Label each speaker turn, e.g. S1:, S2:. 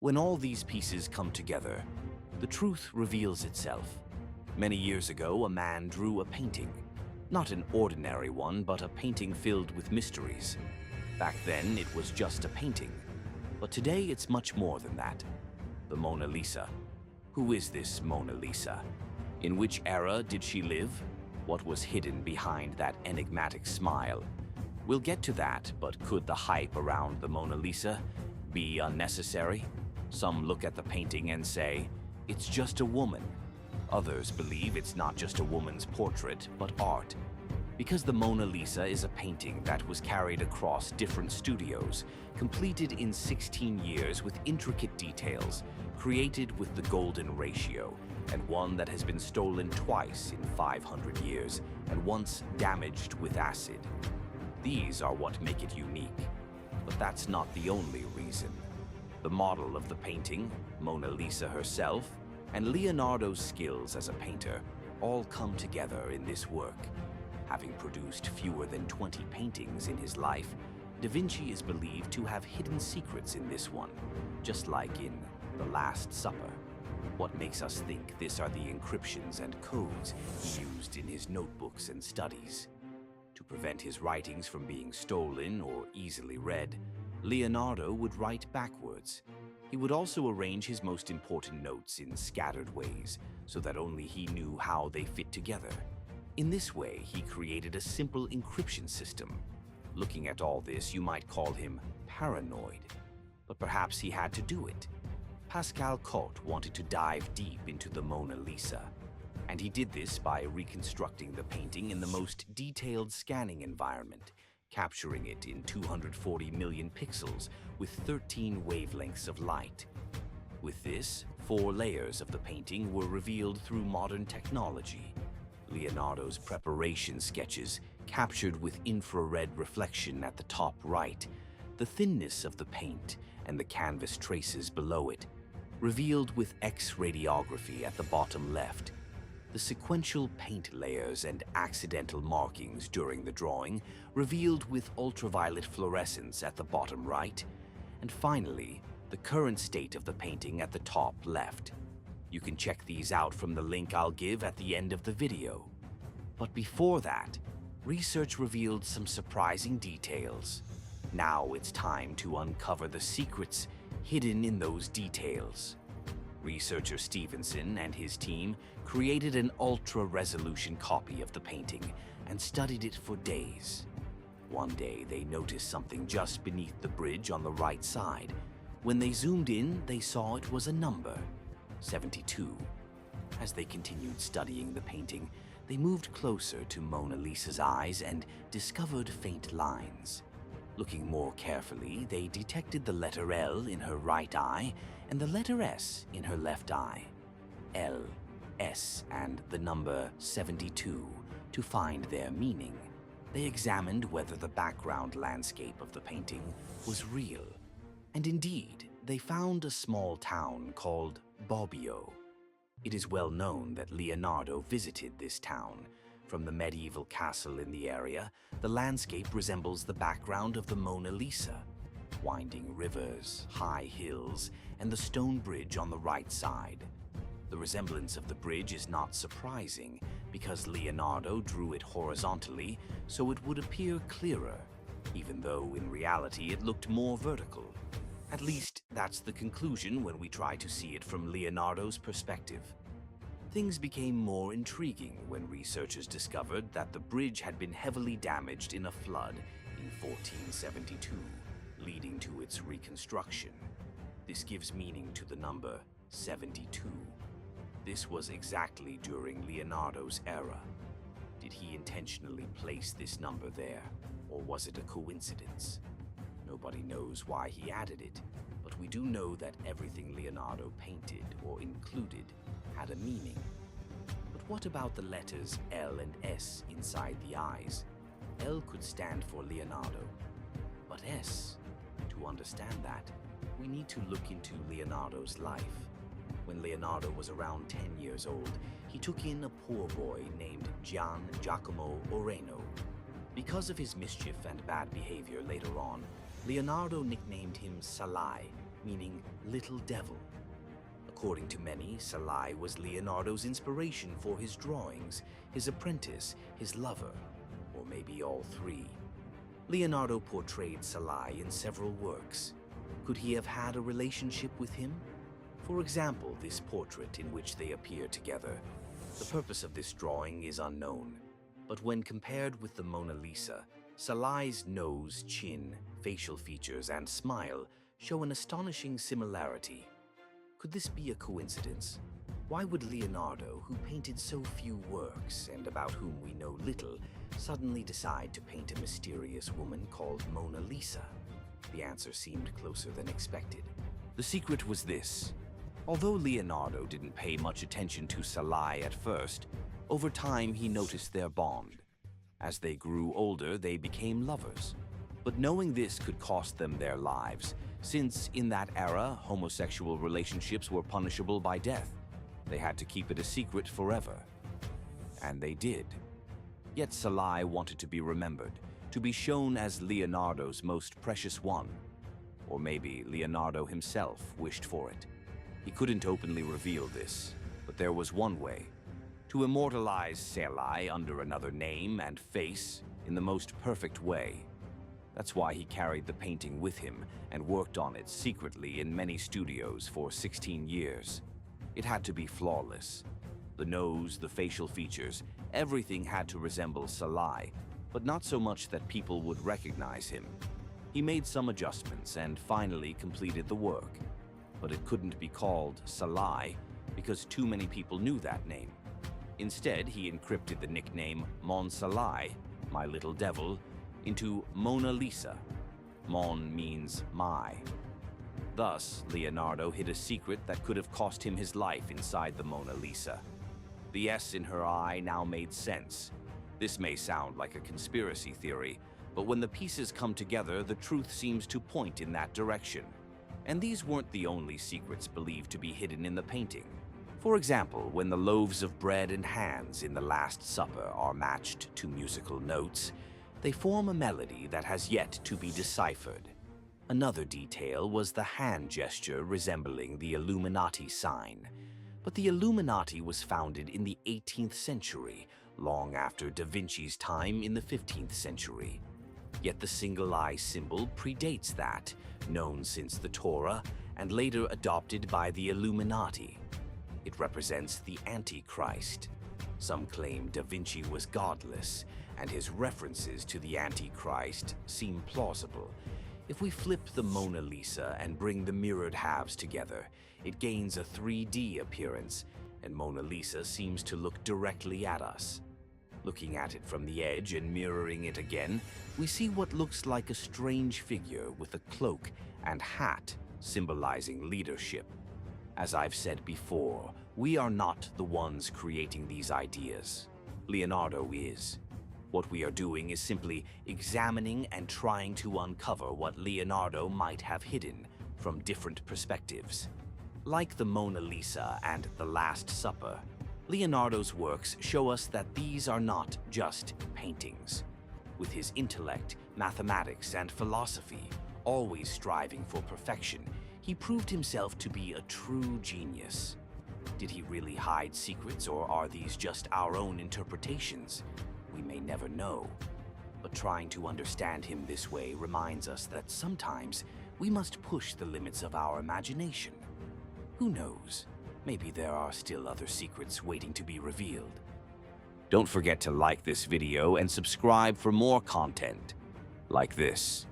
S1: When all these pieces come together, the truth reveals itself. Many years ago, a man drew a painting. Not an ordinary one, but a painting filled with mysteries. Back then, it was just a painting. But today, it's much more than that. The Mona Lisa. Who is this Mona Lisa? In which era did she live? What was hidden behind that enigmatic smile? We'll get to that, but could the hype around the Mona Lisa be unnecessary? Some look at the painting and say, it's just a woman. Others believe it's not just a woman's portrait, but art. Because the Mona Lisa is a painting that was carried across different studios, completed in 16 years with intricate details, created with the golden ratio, and one that has been stolen twice in 500 years, and once damaged with acid. These are what make it unique. But that's not the only reason. The model of the painting, Mona Lisa herself, and Leonardo's skills as a painter all come together in this work. Having produced fewer than 20 paintings in his life, Da Vinci is believed to have hidden secrets in this one, just like in The Last Supper. What makes us think this are the encryptions and codes he used in his notebooks and studies? To prevent his writings from being stolen or easily read, Leonardo would write backwards. He would also arrange his most important notes in scattered ways so that only he knew how they fit together. In this way, he created a simple encryption system. Looking at all this, you might call him paranoid. But perhaps he had to do it. Pascal Cotte wanted to dive deep into the Mona Lisa, and he did this by reconstructing the painting in the most detailed scanning environment, capturing it in 240 million pixels with 13 wavelengths of light. With this, 4 layers of the painting were revealed through modern technology. Leonardo's preparation sketches, captured with infrared reflection at the top right, the thinness of the paint and the canvas traces below it, revealed with X-radiography at the bottom left, the sequential paint layers and accidental markings during the drawing, revealed with ultraviolet fluorescence at the bottom right, and finally, the current state of the painting at the top left. You can check these out from the link I'll give at the end of the video. But before that, research revealed some surprising details. Now it's time to uncover the secrets hidden in those details. Researcher Stevenson and his team created an ultra-resolution copy of the painting and studied it for days. One day, they noticed something just beneath the bridge on the right side. When they zoomed in, they saw it was a number, 72. As they continued studying the painting, they moved closer to Mona Lisa's eyes and discovered faint lines. Looking more carefully, they detected the letter L in her right eye and the letter S in her left eye. L, S, and the number 72 to find their meaning. They examined whether the background landscape of the painting was real. And indeed, they found a small town called Bobbio. It is well known that Leonardo visited this town. From the medieval castle in the area, the landscape resembles the background of the Mona Lisa. Winding rivers, high hills, and the stone bridge on the right side. The resemblance of the bridge is not surprising because Leonardo drew it horizontally so it would appear clearer, even though in reality it looked more vertical. At least, that's the conclusion when we try to see it from Leonardo's perspective. Things became more intriguing when researchers discovered that the bridge had been heavily damaged in a flood in 1472, leading to its reconstruction. This gives meaning to the number 72. This was exactly during Leonardo's era. Did he intentionally place this number there, or was it a coincidence? Nobody knows why he added it, but we do know that everything Leonardo painted or included had a meaning. But what about the letters L and S inside the eyes? L could stand for Leonardo, but S, to understand that, we need to look into Leonardo's life. When Leonardo was around 10 years old, he took in a poor boy named Gian Giacomo Oreno. Because of his mischief and bad behavior later on, Leonardo nicknamed him Salai, meaning little devil. According to many, Salai was Leonardo's inspiration for his drawings, his apprentice, his lover, or maybe all three. Leonardo portrayed Salai in several works. Could he have had a relationship with him? For example, this portrait in which they appear together. The purpose of this drawing is unknown, but when compared with the Mona Lisa, Salai's nose, chin, facial features, and smile show an astonishing similarity. Could this be a coincidence? Why would Leonardo, who painted so few works and about whom we know little, suddenly decide to paint a mysterious woman called Mona Lisa? The answer seemed closer than expected. The secret was this. Although Leonardo didn't pay much attention to Salai at first, over time he noticed their bond. As they grew older, they became lovers. But knowing this could cost them their lives, since in that era, homosexual relationships were punishable by death. They had to keep it a secret forever. And they did. Yet Salai wanted to be remembered, to be shown as Leonardo's most precious one. Or maybe Leonardo himself wished for it. He couldn't openly reveal this, but there was one way. To immortalize Salai under another name and face in the most perfect way. That's why he carried the painting with him and worked on it secretly in many studios for 16 years. It had to be flawless. The nose, the facial features, everything had to resemble Salai, but not so much that people would recognize him. He made some adjustments and finally completed the work. But it couldn't be called Salai because too many people knew that name. Instead, he encrypted the nickname Mon Salai, my little devil, into Mona Lisa. Mon means my. Thus, Leonardo hid a secret that could have cost him his life inside the Mona Lisa. The S in her eye now made sense. This may sound like a conspiracy theory, but when the pieces come together, the truth seems to point in that direction. And these weren't the only secrets believed to be hidden in the painting. For example, when the loaves of bread and hands in the Last Supper are matched to musical notes, they form a melody that has yet to be deciphered. Another detail was the hand gesture resembling the Illuminati sign. But the Illuminati was founded in the 18th century, long after Da Vinci's time in the 15th century. Yet the single-eye symbol predates that, known since the Torah and later adopted by the Illuminati. It represents the Antichrist. Some claim Da Vinci was godless, and his references to the Antichrist seem plausible. If we flip the Mona Lisa and bring the mirrored halves together, it gains a 3D appearance, and Mona Lisa seems to look directly at us. Looking at it from the edge and mirroring it again, we see what looks like a strange figure with a cloak and hat symbolizing leadership. As I've said before, we are not the ones creating these ideas. Leonardo is. What we are doing is simply examining and trying to uncover what Leonardo might have hidden from different perspectives. Like the Mona Lisa and the Last Supper, Leonardo's works show us that these are not just paintings. With his intellect, mathematics, and philosophy, always striving for perfection, he proved himself to be a true genius. Did he really hide secrets, or are these just our own interpretations? We may never know. But trying to understand him this way reminds us that sometimes we must push the limits of our imagination. Who knows? Maybe there are still other secrets waiting to be revealed. Don't forget to like this video and subscribe for more content like this.